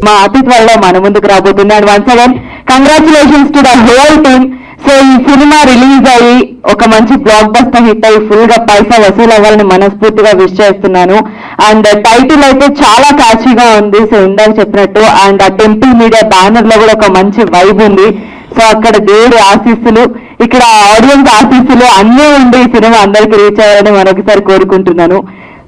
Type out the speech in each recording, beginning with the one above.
మా అతిథి వల్ల మన ముందుకు రాబోతుంది. And once again congratulations to the whole team. So ఈ సినిమా రిలీజ్ అయ్యి ఒక మంచి బ్లాక్ బస్టర్ హిట్ అయ్యి ఫుల్ గా పైసా వసూలు అవ్వాలని మనస్ఫూర్తిగా విష్ చేస్తున్నాను. అండ్ టైటిల్ అయితే చాలా క్యాచీగా ఉంది. సో ఇందాక చెప్పినట్టు అండ్ ఆ టెంపుల్ మీడియా బ్యానర్ లో కూడా ఒక మంచి వైబ్ ఉంది. సో అక్కడ దేవుడి ఆశీస్సులు, ఇక్కడ ఆడియన్స్ ఆశీస్సులు అన్నీ ఉండి ఈ సినిమా అందరికి రీచ్ అవ్వాలని మరొకసారి కోరుకుంటున్నాను.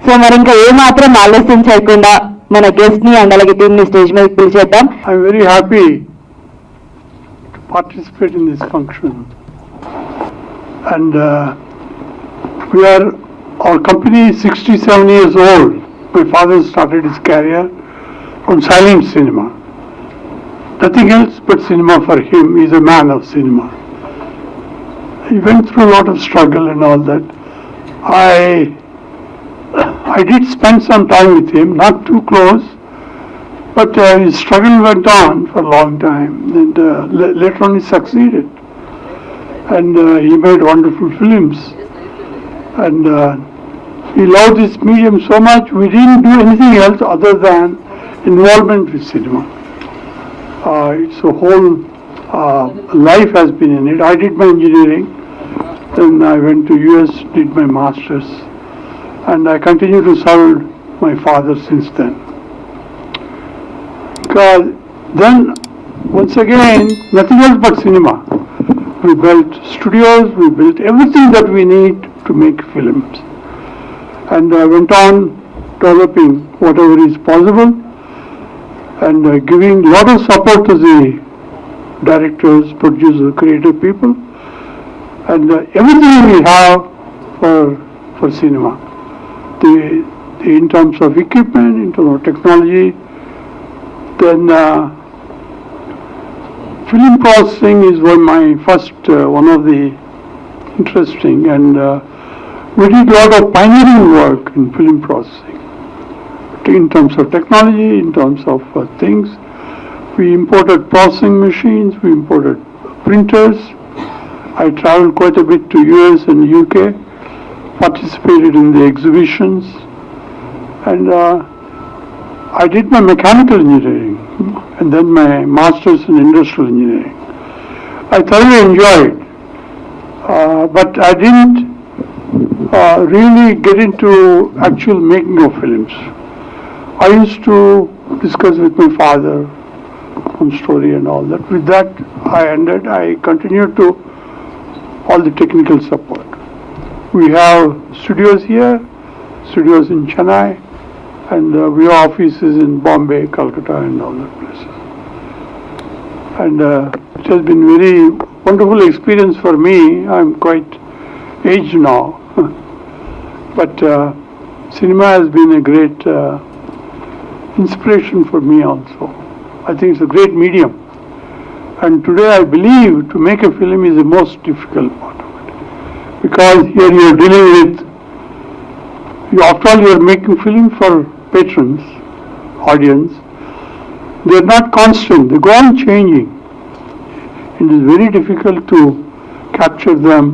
సో మరి ఇంకా ఏమాత్రం ఆలస్యం చేయకుండా మన గెస్ట్ ని అండ్ అలాగే టీమ్ ని స్టేజ్ మీద పిలిచేద్దాం. I'm very happy to participate in this function, and our company is 67 years old. My father started his career from silent cinema. Nothing else but cinema for him. He's a man of cinema. He went through a lot of struggle and all that. I did spend some time with him, not too close, but his struggle went on for a long time, and later on he succeeded, and he made wonderful films, and he loved this medium so much. We didn't do anything else other than involvement with cinema. It's a whole life has been in it. I did my engineering, then I went to US, did my masters, and I continue to serve my father since then. Because then, once again, nothing else but cinema. We built studios, we built everything that we need to make films. And I went on developing whatever is possible and giving a lot of support to the directors, producers, creative people, and everything we have for cinema. In terms of equipment, in terms of technology, then film processing is one of the interesting, and we did a lot of pioneering work in film processing. In terms of technology, in terms of things, we imported processing machines, we imported printers. I traveled quite a bit to US and UK, participated in the exhibitions, and I did my mechanical engineering and then my master's in industrial engineering. I thoroughly enjoyed, but I didn't really get into actual making of films. I used to discuss with my father on story and all that. With that, I continued to all the technical support. We have studios here, studios in Chennai, and we have offices in Bombay, Calcutta, and all that places. And it has been very wonderful experience for me. I'm quite aged now, but cinema has been a great inspiration for me also. I think it's a great medium, and today I believe to make a film is the most difficult part. Because here you are dealing with, after all you are making film for patrons, audience. They are not constant, they go on changing. It is very difficult to capture them,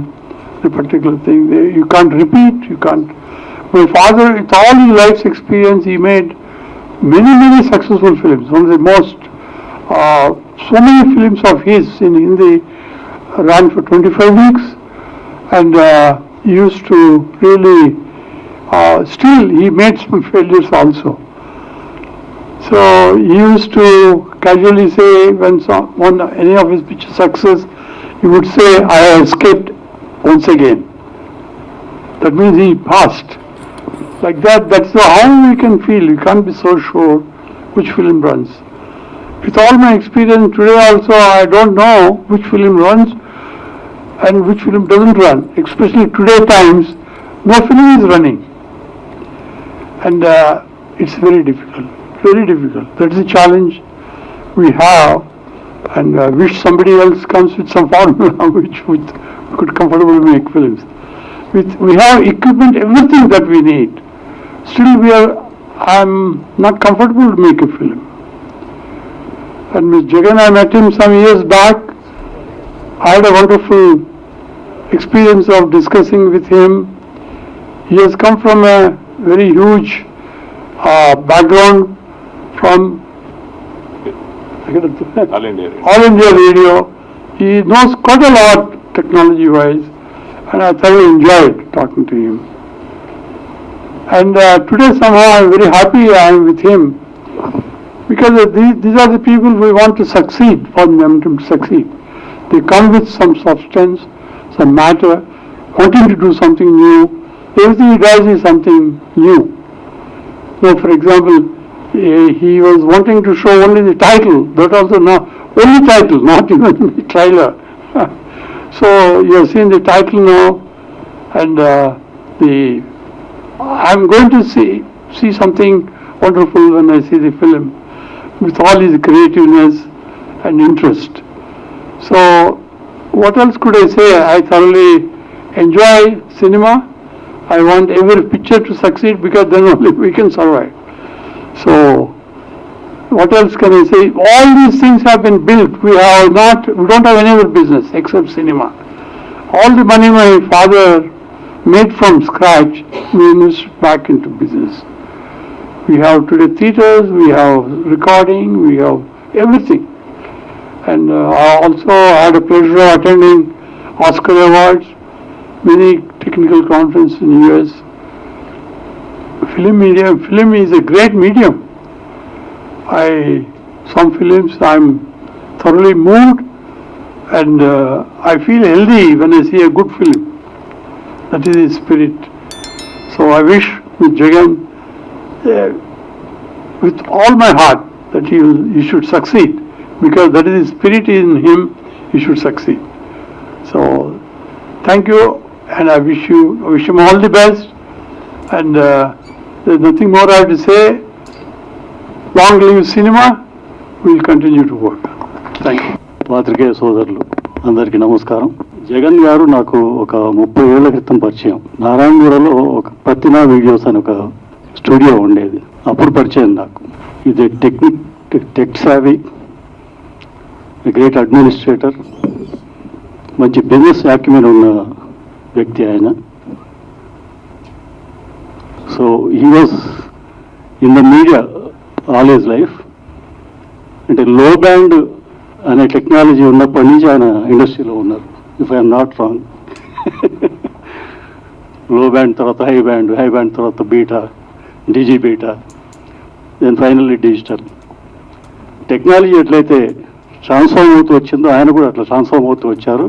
a particular thing. You can't repeat, you can't. My father, with all his life's experience, he made many successful films. One of the most, so many films of his in Hindi ran for 25 weeks. And he used to really, still he made some failures also. So he used to casually say when any of his pictures success, he would say, I have escaped once again. That means he passed. Like that, that's how we can feel. You can't be so sure which film runs. With all my experience today also, I don't know which film runs and which film doesn't run. Especially today times, no film is running. And it's very difficult, very difficult. That's the challenge we have, and I wish somebody else comes with some formula which we could comfortably make films. We have equipment, everything that we need. Still I'm not comfortable to make a film. And Mr. Jagan, I met him some years back. I had a wonderful experience of discussing with him. He has come from a very huge background from All India Radio. All India Radio. He knows quite a lot technology-wise, and I thoroughly enjoyed talking to him. And today somehow I'm very happy I am with him, because these are the people we want to succeed, for them to succeed. They come with some substance, some matter, wanting to do something new. Everything he does is something new. So, for example, he was wanting to show only the title, but also now only title, not even the trailer. So you have seen the title now, and I'm going to see something wonderful when I see the film, with all his creativeness and interest. So what else could I say? I thoroughly enjoy cinema. I want every picture to succeed, because then only we can survive. So what else can I say? All these things have been built. We don't have any other business except cinema. All the money my father made from scratch, we invested back into business. We have today theaters, we have recording, we have everything. And I also had a pleasure of attending Oscar Awards, many technical conferences in the US. Film is a great medium. Some films I'm thoroughly moved, and I feel healthy when I see a good film. That is his spirit. So I wish with Jagan, with all my heart, that he should succeed, because that is his spirit in him. He should succeed. So thank you, and I wish him all the best. And there's nothing more I have to say. Long live cinema. We will continue to work. Thank you. పాత్రికేయ సోదరులు అందరికీ నమస్కారం. జగన్ గారు నాకు ఒక 30 ఏళ్ల క్రితం పరిచయం. నారాయణగూడలో ఒక ప్రతినా వీడియోస్ అని ఒక స్టూడియో ఉండేది. అప్పుడు పరిచయం నాకు. ఇది టెక్ సావీ, గ్రేట్ అడ్మినిస్ట్రేటర్, మంచి బిజినెస్ యాక్యుమెంట్ ఉన్న వ్యక్తి ఆయన. So he was in the media all his life. అంటే లో బ్యాండ్ అనే టెక్నాలజీ ఉన్నప్పటి నుంచి ఆయన ఇండస్ట్రీలో ఉన్నారు, if I'm not wrong. Low band తర్వాత హై బ్యాండ్ తర్వాత beta, digi beta, then finally digital. Technology ఎట్లయితే ట్రాన్స్ఫార్మ్ అవుతూ వచ్చిందో ఆయన కూడా అట్లా ట్రాన్స్ఫార్మ్ అవుతూ వచ్చారు.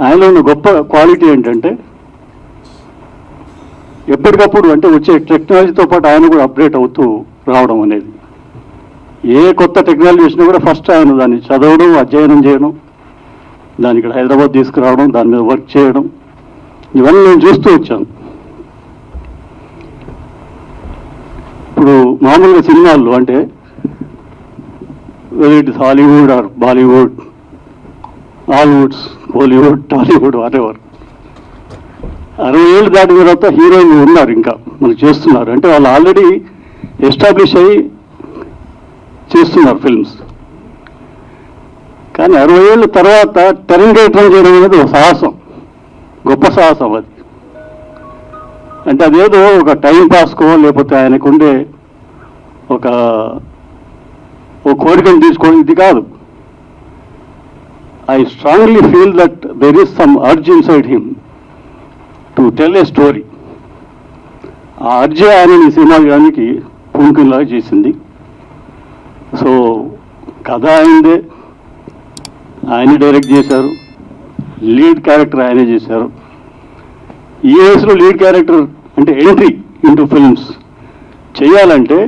ఆయనలో ఉన్న గొప్ప క్వాలిటీ ఏంటంటే ఎప్పటికప్పుడు అంటే వచ్చే టెక్నాలజీతో పాటు ఆయన కూడా అప్డేట్ అవుతూ రావడం అనేది. ఏ కొత్త టెక్నాలజీ వచ్చినా కూడా ఫస్ట్ ఆయన దాన్ని చదవడం, అధ్యయనం చేయడం, దాన్ని ఇక్కడ హైదరాబాద్ తీసుకురావడం, దాని మీద వర్క్ చేయడం, ఇవన్నీ నేను చూస్తూ వచ్చాను. ఇప్పుడు మామూలుగా సినిమాల్లో అంటే whether it is Hollywood or Bollywood, Hollywoods, Bollywood, Tollywood, whatever, 60 ఏళ్ళు దాటిన తర్వాత హీరోయిన్లు ఉన్నారు, ఇంకా మనకు చేస్తున్నారు. అంటే వాళ్ళు ఆల్రెడీ ఎస్టాబ్లిష్ అయ్యి చేస్తున్నారు ఫిల్మ్స్. కానీ 60 ఏళ్ళ తర్వాత తెరంగేట్రం చేయడం అనేది ఒక సాహసం, గొప్ప సాహసం అది. అంటే అదేదో ఒక టైం పాస్కో లేకపోతే ఆయనకుండే ఒక కోరికను తీసుకోవడం ఇది కాదు. I strongly feel that there is some urge inside him to tell a story. ఆ అర్జే ఆయన ఈ సినిమా గానికి పూనుకునేలాగా చేసింది. సో కథ ఆయనదే, ఆయనే డైరెక్ట్ చేశారు, లీడ్ క్యారెక్టర్ ఆయనే చేశారు. ఈ వయసులో లీడ్ క్యారెక్టర్ అంటే ఎంట్రీ ఇంటూ ఫిల్మ్స్ చేయాలంటే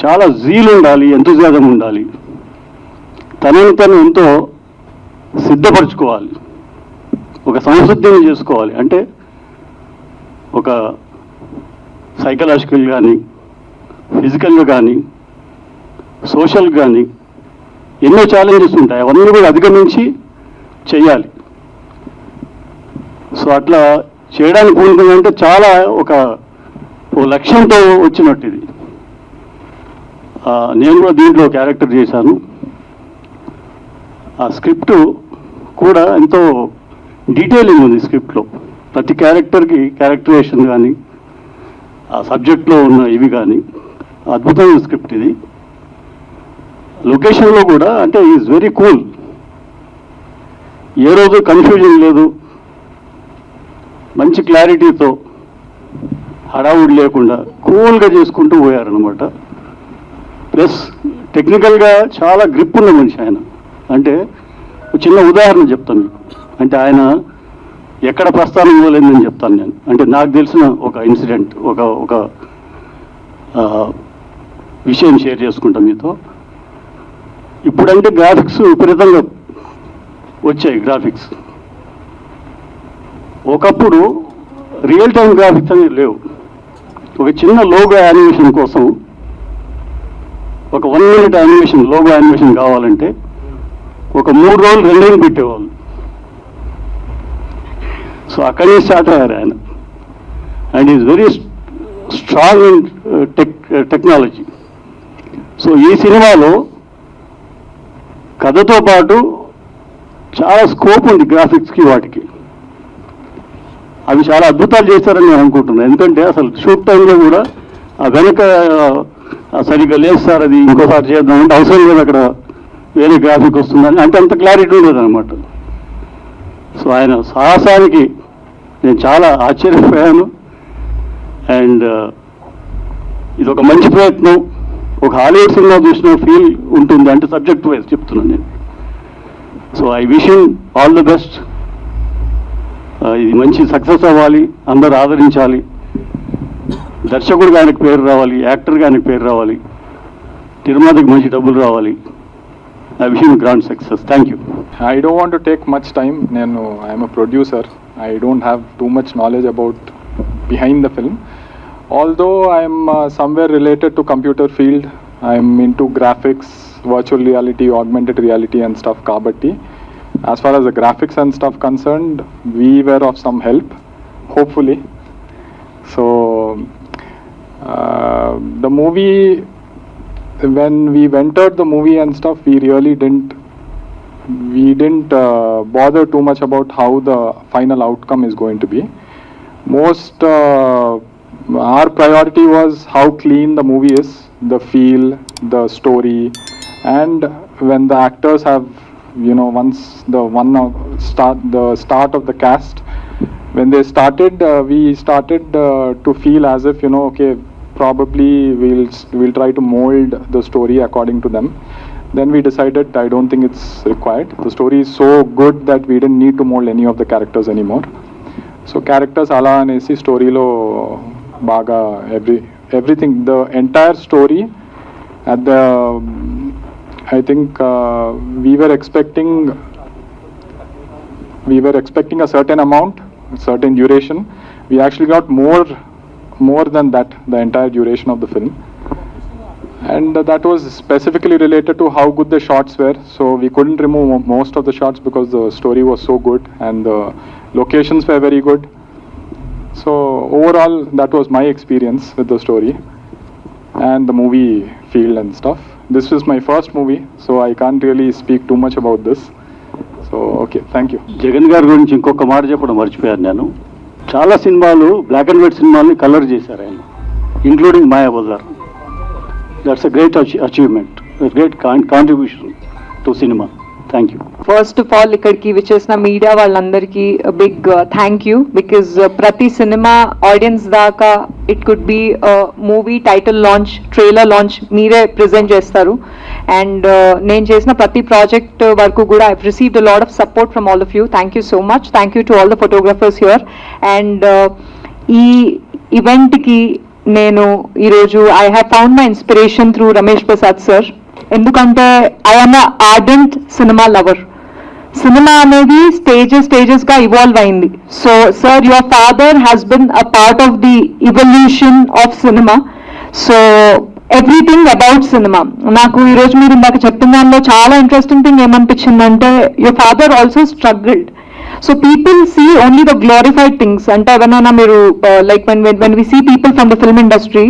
చాలా జీల్ ఉండాలి, ఎంతోజాదం ఉండాలి, తనని తను ఎంతో సిద్ధపరచుకోవాలి, ఒక సంసిద్ధిని చేసుకోవాలి. అంటే ఒక సైకలాజికల్ కానీ, ఫిజికల్గా కానీ, సోషల్ కానీ ఎన్నో ఛాలెంజెస్ ఉంటాయి. అవన్నీ కూడా అధిగమించి చేయాలి. సో అట్లా చేయడానికి పూనుకుందంటే చాలా ఓ లక్ష్యంతో వచ్చినట్టు ఇది. నేను కూడా దీంట్లో క్యారెక్టర్ చేశాను. ఆ స్క్రిప్ట్ కూడా ఎంతో డీటెయిలింగ్ ఉంది స్క్రిప్ట్లో. ప్రతి క్యారెక్టర్కి క్యారెక్టరైజేషన్ కానీ, ఆ సబ్జెక్ట్లో ఉన్న ఇవి కానీ అద్భుతమైన స్క్రిప్ట్ ఇది. లొకేషన్లో కూడా అంటే ఈజ్ వెరీ కూల్, ఏ రోజు కన్ఫ్యూజన్ లేదు, మంచి క్లారిటీతో హడావుడి లేకుండా కూల్గా చేసుకుంటూ పోయారనమాట. ప్లస్ టెక్నికల్గా చాలా గ్రిప్ ఉన్న మనిషి ఆయన. అంటే ఒక చిన్న ఉదాహరణ చెప్తాను మీకు. అంటే ఆయన ఎక్కడ ప్రస్థానం ఇవ్వలేదని చెప్తాను నేను. అంటే నాకు తెలిసిన ఒక ఇన్సిడెంట్, ఒక విషయం షేర్ చేసుకుంటాం మీతో. ఇప్పుడంటే గ్రాఫిక్స్ విపరీతంగా వచ్చాయి గ్రాఫిక్స్. ఒకప్పుడు రియల్ టైం గ్రాఫిక్స్ అనేవి లేవు. ఒక చిన్న లోగో యానిమేషన్ కోసం, ఒక 1 minute యానిమేషన్, లోగో యానిమేషన్ కావాలంటే ఒక 3 రోజులు రెండేళ్ళు పెట్టేవాళ్ళు. సో అక్కడే స్టార్ట్ అయ్యారు ఆయన. And is very strong in technology. So ఈ సినిమాలో కథతో పాటు చాలా స్కోప్ ఉంది గ్రాఫిక్స్కి, వాటికి. అవి చాలా అద్భుతాలు చేశారని నేను అనుకుంటున్నాను. ఎందుకంటే అసలు షూట్ టైంలో కూడా ఆ వెనక సరిగ్గా లేదు సార్, అది ఇంకోసారి చేద్దామంటే అవసరం లేదు, అక్కడ వేరే గ్రాఫిక్ వస్తుందని, అంటే అంత క్లారిటీ ఉండదు అనమాట. సో ఆయన సాహసానికి నేను చాలా ఆశ్చర్యపోయాను. అండ్ ఇది ఒక మంచి ప్రయత్నం. ఒక హాలీవుడ్ సినిమా చూసిన ఫీల్ ఉంటుంది, అంటే సబ్జెక్ట్ వైజ్ చెప్తున్నాను నేను. So I wish him all the best. ఇది మంచి సక్సెస్ అవ్వాలి, అందరూ ఆదరించాలి, దర్శకుడిగా ఆయనకు పేరు రావాలి, యాక్టర్గా ఆయనకు పేరు రావాలి, తిరుమలకి మంచి డబ్బులు రావాలి. I wish him grand success. Thank you. I don't want to take much time. I am a producer. I don't have too much knowledge about behind the film. Although I am somewhere related to computer field, I am into graphics, virtual reality, augmented reality and stuff. Kabatti. As far as the graphics and stuff concerned, we were of some help, hopefully. So the movie, when we entered the movie and stuff, we really didn't bother too much about how the final outcome is going to be. Most our priority was how clean the movie is, the feel, the story, and when the actors have, once the start of the cast, when they started, we started to feel as if, okay, probably we'll try to mold the story according to them. Then we decided I don't think it's required. The story is so good that we didn't need to mold any of the characters anymore. So characters ala anesi story lo baga everything, the entire story at the I think we were expecting a certain amount, a certain duration. We actually got more than that, the entire duration of the film. And that was specifically related to how good the shots were. So we couldn't remove most of the shots because the story was so good and the locations were very good. So overall, that was my experience with the story and the movie field and stuff. This is my first movie, so I can't really speak too much about this. So okay, thank you. Jagan గారి గురించి ఇంకొక మాట చెప్పడం మర్చిపోయాను నేను. చాలా సినిమాలు black and white సినిమాల్ని కలర్ చేశారు ఆయన, including Mayabazar. That's a great achievement, a great contribution to cinema. Thank you. First of all ఇక్కడికి విచ్చేసిన మీడియా వాళ్ళందరికీ బిగ్ థ్యాంక్ యూ, బికాజ్ ప్రతి సినిమా ఆడియన్స్ దాకా it could be movie title launch, trailer launch మీరే present చేస్తారు. And నేను చేసిన ప్రతి ప్రాజెక్ట్ వరకు కూడా I received a lot of support from all of you. Thank you so much. Thank you to all the photographers here. And ఈ ఈవెంట్కి నేను ఈరోజు I have found my inspiration through Ramesh Prasad sir. ఎందుకంటే I'm ardent cinema lover. Cinema అనేది స్టేజెస్గా evolve అయింది. So sir, your father has been a part of the evolution of cinema. So everything about cinema. నాకు ఈరోజు మీరు ఇందాక చెప్పిన దానిలో చాలా ఇంట్రెస్టింగ్ థింగ్ ఏమనిపించిందంటే, your father also struggled. So people see only the glorified things. Ante evanana meeru like when we see people from the film industry,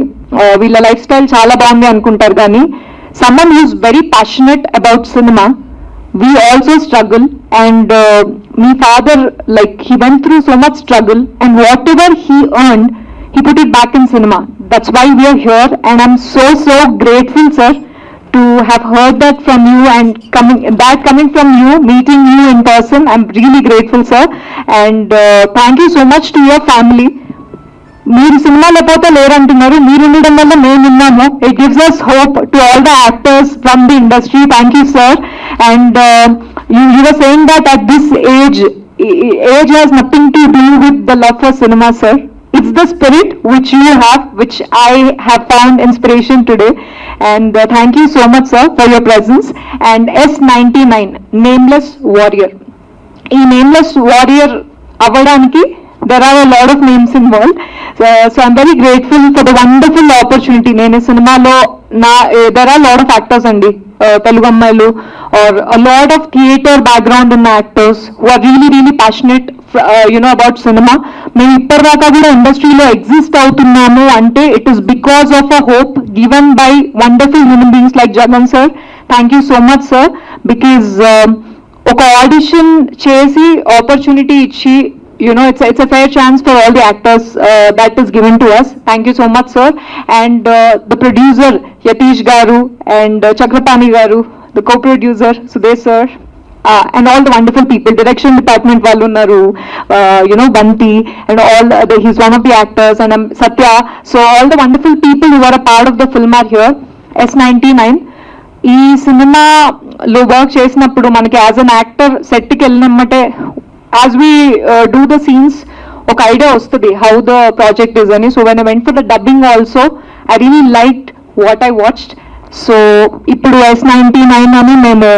veella lifestyle chaala baagundi anukuntaru, gaani someone who is very passionate about cinema, we also struggle. And my father, like, he went through so much struggle, and whatever he earned, he put it back in cinema. That's why we are here, and I'm so grateful, sir, to have heard that from you and coming from you, meeting you in person, I'm really grateful, sir. And thank you so much to your family. మీరు సినిమాలో పోతే లేరంటున్నారు, మీరు ఉండడం వల్ల మేము విన్నాము. It gives us hope to all the actors from the industry. Thank you sir. And you were saying that at this age has nothing to do with the love for cinema, sir. It's the spirit which you have, which I have found inspiration today. And thank you so much, sir, for your presence. And S-99, Nameless Warrior. ఈ Nameless Warrior అవ్వడానికి there are a lot of names involved. So I'm very grateful for the wonderful opportunity. నేను సినిమాలో there are a lot of actors అండి, Telugu అమ్మాయిలు, or a lot of theatre background in the actors who are really passionate about cinema. మేము ఇప్పటిదాకా కూడా ఇండస్ట్రీలో exist అవుతున్నాము అంటే it is because of a hope given by wonderful human beings like Jagan sir. Thank you so much, sir, because ఒక audition చేసి opportunity ఇచ్చి, it's a fair chance for all the actors that is given to us. Thank you so much, sir. And the producer Yatish garu and Chakrapani garu, the co-producer Sudesh sir, and all the wonderful people, direction department vallu unnaru, Banti, and all he's one of the actors, and Satya. So all the wonderful people who are a part of the film are here. S-99 ఈ సినిమాలో work చేసినప్పుడు మనకి as an actor సెట్కి వెళ్ళినమ్మటే as we do the scenes, ఒక idea వస్తుంది how the project is అని. So when I went for the dubbing also, I really liked what I watched. So ఇప్పుడు S-99 అని మేము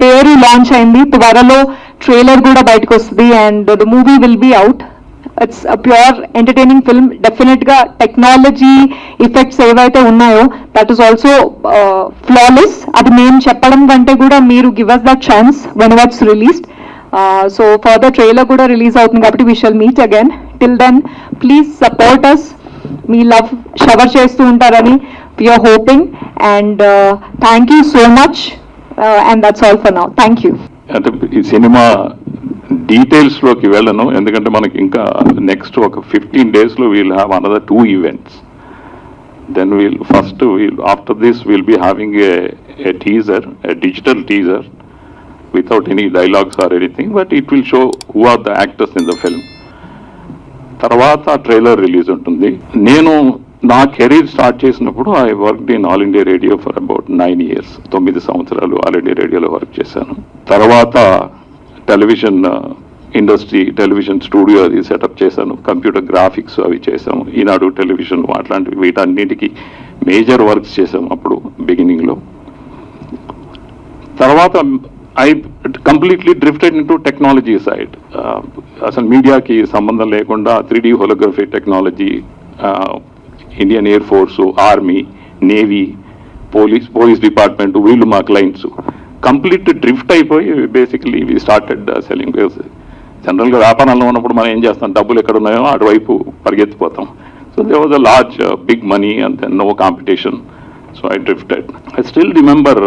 పేరు లాంచ్ అయింది, త్వరలో ట్రైలర్ కూడా బయటకు వస్తుంది, and the movie will be out. It's a pure entertaining film. డెఫినెట్గా టెక్నాలజీ ఎఫెక్ట్స్ ఏవైతే ఉన్నాయో దట్ ఈస్ ఆల్సో ఫ్లాలెస్. అది మేము చెప్పడం కంటే కూడా మీరు give us that chance when it's released. So further trailer కూడా రిలీజ్ అవుతుంది కాబట్టి we shall meet again. Till then please support us. మీ లవ్ షవర్ చేస్తూ ఉంటారని we are hoping. And thank you so much. And that's all for now. Thank you. అంటే ఈ cinema డీటెయిల్స్లోకి వెళ్ళను, ఎందుకంటే మనకి ఇంకా నెక్స్ట్ ఒక 15 daysలో we'll have another 2 events. Then after this we'll be having a teaser, a digital teaser without any dialogues or anything, but it will show who are the actors in the film. తర్వాత trailer release ఉంటుంది. నేను నా career start చేసినప్పుడు I worked in all India radio for about 9 years. 9 సంవత్సరాలు all India రేడియోలో work చేశాను. తర్వాత television industry, television studio అది సెటప్ చేశాను. కంప్యూటర్ గ్రాఫిక్స్ అవి చేసాము. ఈనాడు టెలివిజన్ అట్లాంటివి వీటన్నిటికీ మేజర్ వర్క్స్ చేసాము అప్పుడు బిగినింగ్లో. తర్వాత I completely drifted in to technology side. అసలు మీడియాకి సంబంధం లేకుండా 3D holography technology, Indian air force, army, navy, police department, వీళ్ళు మా క్లయింట్స్. కంప్లీట్ డ్రిఫ్ట్ అయిపోయి బేసికలీ వి స్టార్టెడ్ సెల్లింగ్. జనరల్గా వ్యాపారంలో ఉన్నప్పుడు మనం ఏం చేస్తాం, డబ్బులు ఎక్కడ ఉన్నాయో అటువైపు పరిగెత్తిపోతాం. So they was a large big money and then no competition. So I drifted. I still remember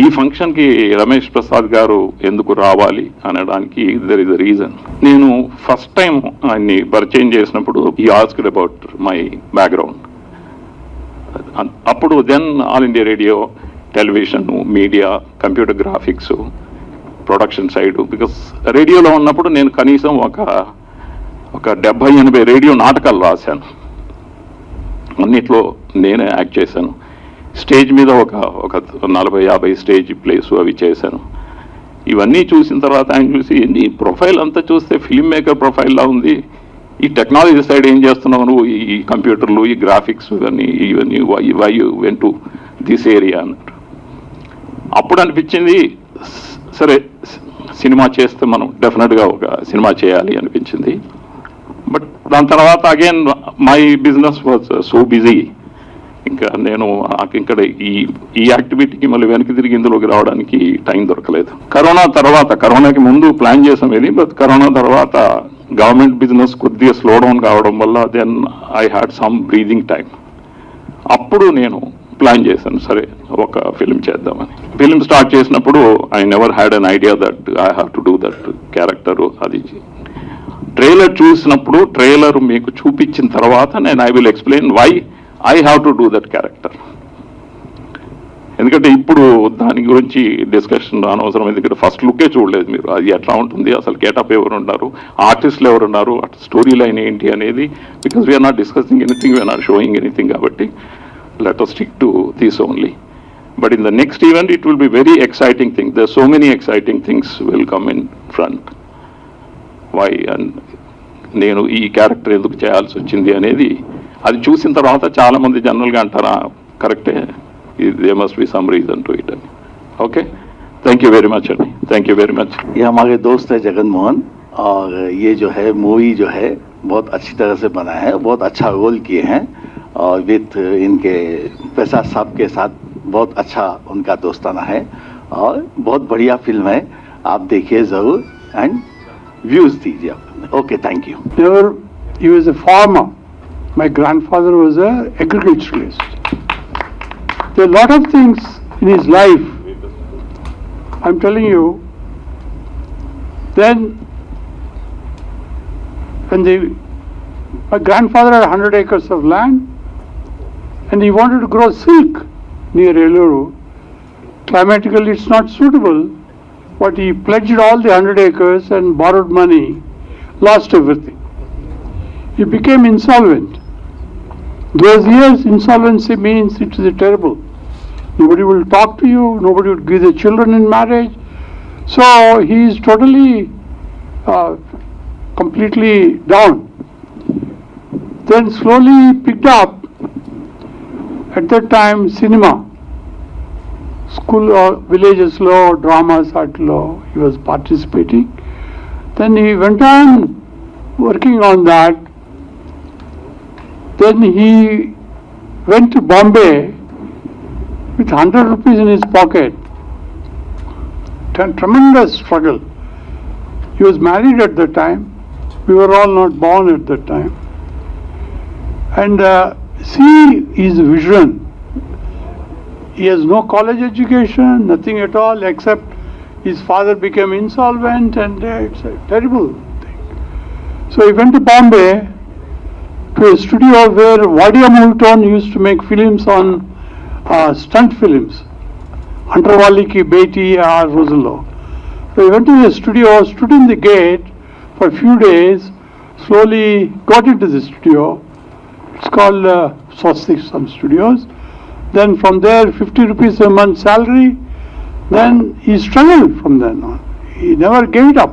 ఈ ఫంక్షన్కి రమేష్ ప్రసాద్ గారు ఎందుకు రావాలి అనడానికి దెర్ ఇస్ అ రీజన్. నేను ఫస్ట్ టైం ఆయన్ని పరిచయం చేసినప్పుడు he asked about my background. అప్పుడు then All India Radio, television, media, computer graphics, production side. Because రేడియోలో ఉన్నప్పుడు నేను కనీసం ఒక 70-80 రేడియో నాటకాలు రాశాను. అన్నిట్లో నేనే యాక్ట్ చేశాను. స్టేజ్ మీద ఒక 40-50 స్టేజ్ ప్లేస్ అవి చేశాను. ఇవన్నీ చూసిన తర్వాత ఆయన చూసి, ఈ ప్రొఫైల్ అంతా చూస్తే ఫిల్మ్ మేకర్ ప్రొఫైల్లా ఉంది, ఈ టెక్నాలజీ సైడ్ ఏం చేస్తున్నావు నువ్వు, ఈ కంప్యూటర్లు, ఈ గ్రాఫిక్స్ ఇవన్నీ why you went to this area అన్నట్టు. అప్పుడు అనిపించింది, సరే సినిమా చేస్తే మనం డెఫినెట్గా ఒక సినిమా చేయాలి అనిపించింది. బట్ దాని తర్వాత again my business was so busy. ఇంకా నాకు ఇక్కడ ఈ యాక్టివిటీకి మళ్ళీ వెనక్కి తిరిగి ఇందులోకి రావడానికి టైం దొరకలేదు. కరోనాకి ముందు ప్లాన్ చేసాం ఇది, బట్ కరోనా తర్వాత గవర్నమెంట్ బిజినెస్ కొద్దిగా స్లో డౌన్ కావడం వల్ల then I had some breathing time. అప్పుడు నేను ప్లాన్ చేశాను, సరే ఒక ఫిల్మ్ చేద్దామని. ఫిల్మ్ స్టార్ట్ చేసినప్పుడు I never had an idea that I have to do that character. అది ట్రైలర్ చూసినప్పుడు, ట్రైలర్ మీకు చూపించిన తర్వాత నేను I will explain why I have to do that character. ఎందుకంటే ఇప్పుడు దాని గురించి డిస్కషన్ అనవసరం, ఎందుకంటే ఫస్ట్ లుక్కే చూడలేదు మీరు, అది ఎట్లా ఉంటుంది, అసలు గెటప్ ఎవరు ఉన్నారు, ఆర్టిస్టులు ఎవరు ఉన్నారు, స్టోరీ లైన్ ఏంటి అనేది, because we are not discussing anything, we are not showing anything, కాబట్టి let us stick to this only. But in the next event it will be very exciting thing. There are so many exciting things will come in front. Why and నేను ఈ character ఎందుకు చేయాల్సి వచ్చింది అనేది అది చూసిన తర్వాత చాలా మంది జనరల్గా అంటారా కరెక్టే, there must be some reason to it. Okay, thank you very much Andy. Thank you very much. ये हमारे दोस्त है जगन मोहन, और ये जो है मूवी जो है बहुत अच्छी तरह से बना है, बहुत अच्छा रोल किए हैं, और विथ इनके प्रसाद साहब के साथ बहुत अच्छा उनका दोस्ताना है, और बहुत बढ़िया फिल्म है, आप देखिए ज़रूर एंड व्यूज़ दीजिए आप. Okay, thank you. Never, he was a farmer. My grandfather was a agriculturalist. There are a lot of things in his life, I'm telling you. Then, when my grandfather had 100 acres of land, and he wanted to grow silk near Eluru. Climatically it's not suitable, but he pledged all the 100 acres and borrowed money, lost everything. He became insolvent. Those years, insolvency means it is terrible. Nobody will talk to you, nobody will give the children in marriage. So he is totally, completely down. Then slowly picked up. At that time, cinema, school or villages law, dramas art law, he was participating. Then he went on working on that. Then he went to Bombay with 100 rupees in his pocket. Tremendous struggle. He was married at that time. We were all not born at that time. And see his vision. He has no college education, nothing at all, except his father became insolvent, and it's a terrible thing. So he went to Bombay to a studio where Wadia Multon used to make films on stunt films. Antarwali ki beti or Rosello. So he went to the studio, stood in the gate for a few days, slowly got into the studio. It's called Swastik, some studios. Then from there, 50 rupees a month salary. Then he struggled from then on. He never gave it up.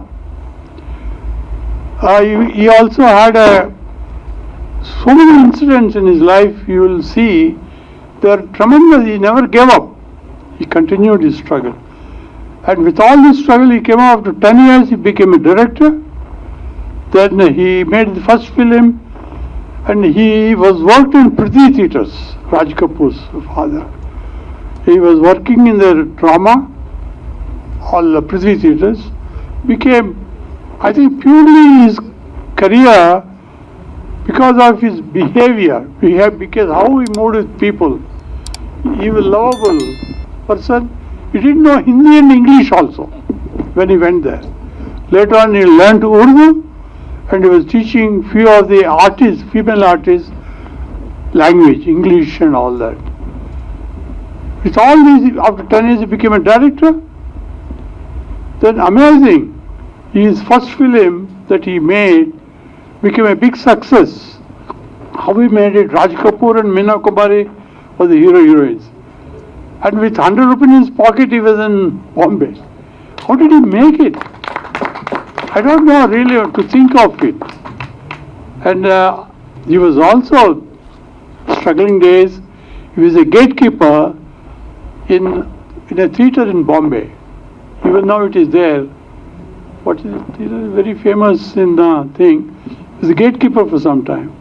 He also had so many incidents in his life, you will see. They are tremendous. He never gave up. He continued his struggle. And with all this struggle, he came out after 10 years, he became a director. Then he made the first film, and he was worked in Prithvi theatres, Raj Kapoor's father. He was working in the drama, all the Prithvi theatres. Became, I think, purely his career because of his behavior, because how he moved with people. He was a lovable person. He didn't know Hindi and English also when he went there. Later on he learned Urdu, and he was teaching few of the artists, female artists, language, English and all that. With all these, after 10 years he became a director. Then amazing, his first film that he made became a big success. How he made it, Raj Kapoor and Meena Kumari were the hero-heroines. And with 100 rupees in his pocket he was in Bombay. How did he make it? I don't know really to think of it. And he was also struggling days. He was a gatekeeper in a theatre in Bombay. Even now it is there. What is it? It is very famous in the thing. He was a gatekeeper for some time.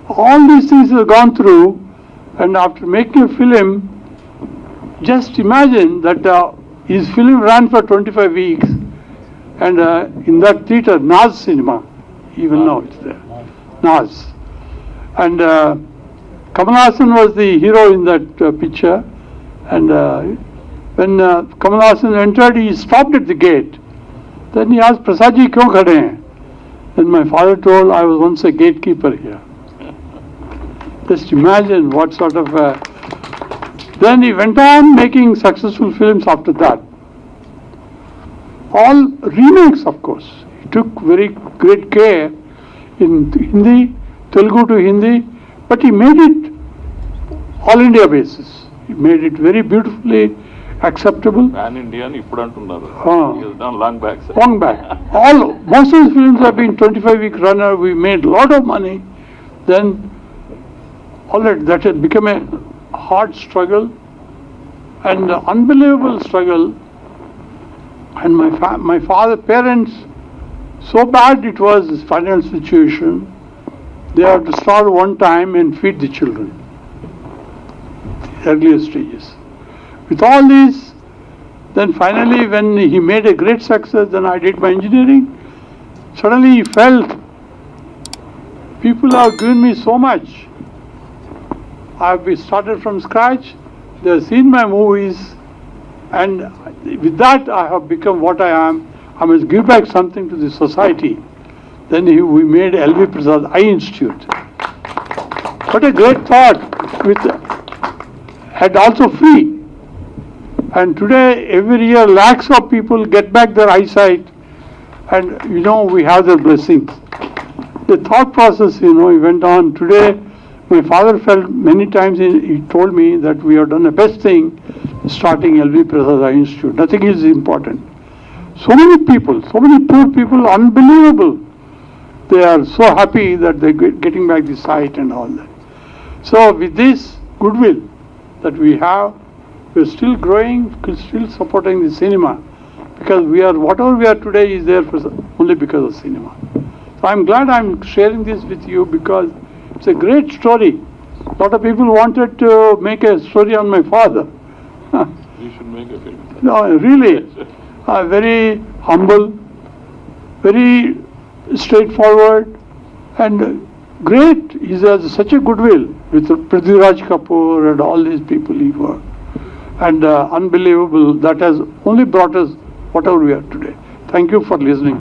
All these things he has gone through, and after making a film, just imagine that his film ran for 25 weeks. And in that theatre, Naz Cinema, even now it's there, Naz. And Kamal Hassan was the hero in that picture. And when Kamal Hassan entered, he stopped at the gate. Then he asked, Prasadji, kyun khade hain? Then my father told, I was once a gatekeeper here. Just imagine what sort of Then he went on making successful films after that. All remakes, of course. He took very great care in Hindi, Telugu to Hindi, but he made it all India basis. He made it very beautifully acceptable. Pan India అని ఇప్పుడు అంటున్నారు. Ah. He has done long back. sir. Long back. Most of his films have been 25-week runner. We made a lot of money. Then all that had become a hard struggle and unbelievable struggle. And my parents, so bad it was his financial situation. They had to starve one time and feed the children. The earlier stages. With all this, then finally when he made a great success, then I did my engineering. Suddenly he felt, people have given me so much. I have started from scratch. They have seen my movies, and with that I have become what I am. I must give back something to the society. Then we made L.V. Prasad Eye Institute. What a great thought, and also free. And today, every year, lakhs of people get back their eyesight, and we have their blessings. The thought process, he went on. Today, my father felt many times, he told me that we have done the best thing, starting L.V. Prasad Eye Institute. Nothing is important. So many people, so many poor people, unbelievable. They are so happy that they're getting back the sight and all that. So with this goodwill that we have, we're still growing, still supporting the cinema, because whatever we are today is there only because of cinema. So I'm glad I'm sharing this with you, because it's a great story. A lot of people wanted to make a story on my father. You should make a film. No, really, very humble, very straightforward, and great. He has such a goodwill with Prithviraj Kapoor and all these people he worked. And unbelievable, that has only brought us whatever we are today. Thank you for listening.